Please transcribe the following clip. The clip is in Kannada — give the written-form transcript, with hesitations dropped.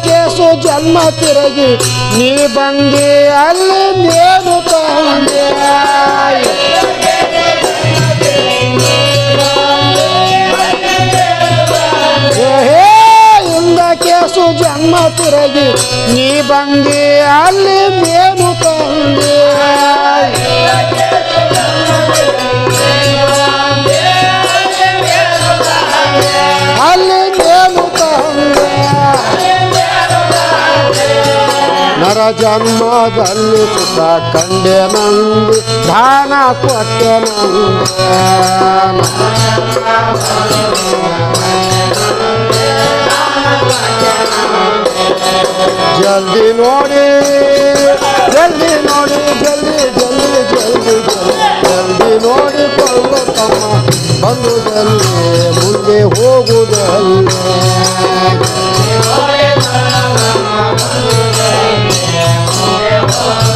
ಕೇಸು ಜನ್ಮ ತಿರುಗಿ ನೀ ಬಂದೆ ಅಲ್ಲಿ ನೇನು ತಂದೆ ಇಂದ ಕೇಸು ಜನ್ಮ ತಿರುಗಿ ನೀ ಬಂದೆ ಅಲ್ಲಿ ನೇನು ತಂದೆ ಅಲ್ಲಿ ನೇನು ತಂದೆ ನರ ಜನ್ಮದಲ್ಲಿ ಸುಖ ಕಂಡೆ ನಂದು ದಾನ ಕೊಟ್ಟೆ ಜಲ್ದಿ ನೋಡಿ ಜಲ್ದಿ ನೋಡಿ ಜಲ್ದಿ ಜಲ್ದಿ ಜಲ್ದಿ ಜಲ್ದಿ ನೋಡಿಕೊಳ್ಳು ತಮ್ಮ ಬಂದುದಲ್ಲಿ ಮುಂದೆ ಹೋಗುವುದಲ್ಲ